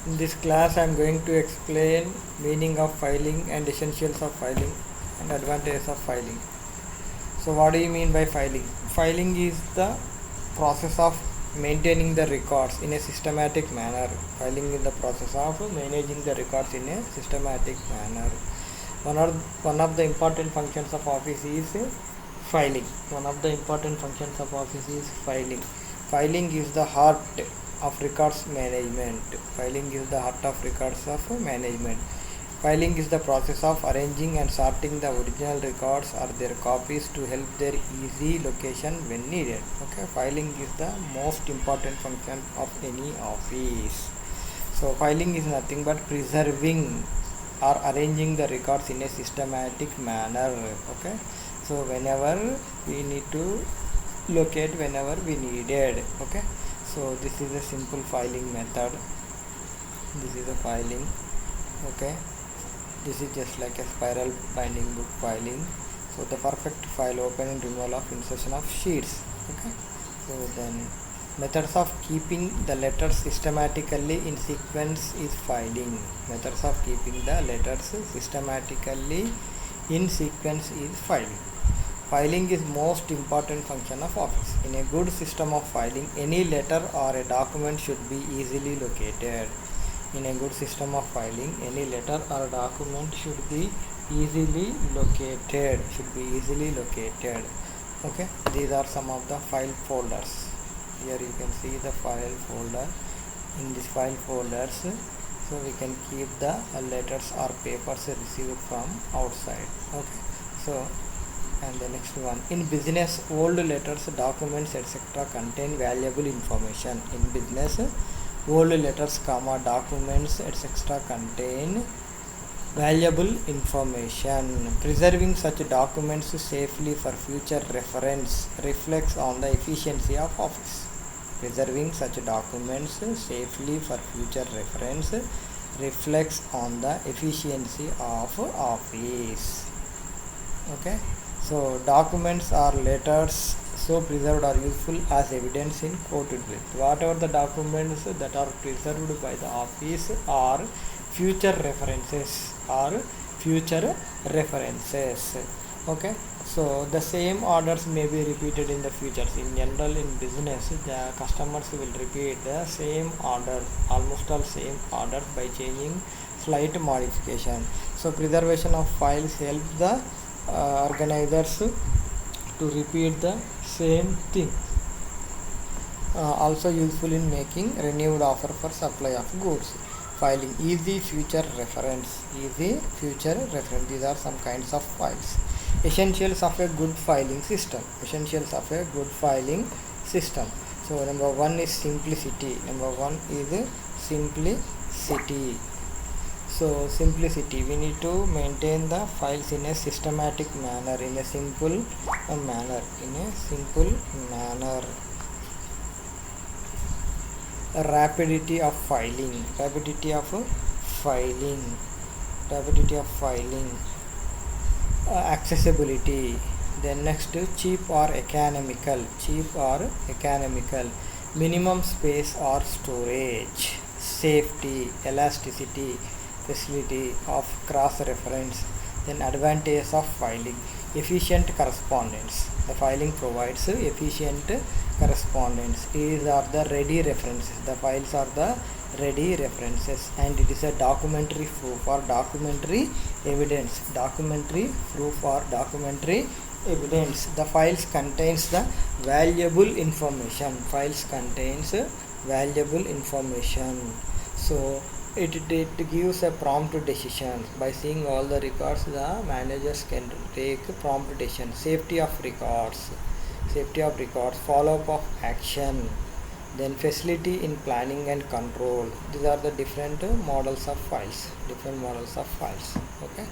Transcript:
In this class I am going to explain meaning of filing and essentials of filing and advantages of filing. So what do you mean by filing? Filing is the process of maintaining the records in a systematic manner. Filing is the process of managing the records in a systematic manner. One of the important functions of office is filing. One of the important functions of office is filing. Filing is the heart of records management. Filing is the heart of records of management. Filing is the process of arranging and sorting the original records or their copies to help their easy location when needed. Okay, filing is the most important function of any office. So filing is nothing but preserving or arranging the records in a systematic manner. Okay, so whenever we need to locate whenever we needed. Okay, so this is a simple filing method. This is a filing. Okay, this is just like a spiral binding book filing. So the perfect file opening, removal of insertion of sheets. Okay, so then methods of keeping the letters systematically in sequence is filing. Methods of keeping the letters systematically in sequence is filing. Filing is most important function of office. In a good system of filing, any letter or a document should be easily located. In a good system of filing, any letter or document should be easily located. Okay, these are some of the file folders. Here you can see the file folder. In this file folders, so we can keep the letters or papers received from outside. Okay, so and the next one, in business, old letters, documents, etc. contain valuable information. In business, old letters, documents, etc. contain valuable information. Preserving such documents safely for future reference reflects on the efficiency of office. Preserving such documents safely for future reference reflects on the efficiency of office. Okay, so documents are letters so preserved are useful as evidence in quoted with. Whatever the documents that are preserved by the office are future references. Okay, so the same orders may be repeated in the future. In general, in business, the customers will repeat the same order, almost all same orders, by changing slight modification. So preservation of files help the organizers to repeat the same thing. Also useful in making renewed offer for supply of goods. Filing, easy future reference. These are some kinds of files. Essentials of a good filing system. So number one is simplicity. So simplicity, we need to maintain the files in a systematic manner, in a simple manner. Rapidity of filing. Accessibility. Then next, cheap or economical. Minimum space or storage. Safety, elasticity, facility of cross reference. Then advantages of filing. Efficient correspondence. The filing provides efficient correspondence. These are the ready references. The files are the ready references, and it is a documentary proof or documentary evidence. The files contains the valuable information. So it gives a prompt decision. By seeing all the records, the managers can take prompt decision. Safety of records, follow up of action, then facility in planning and control. These are the different models of files. Okay.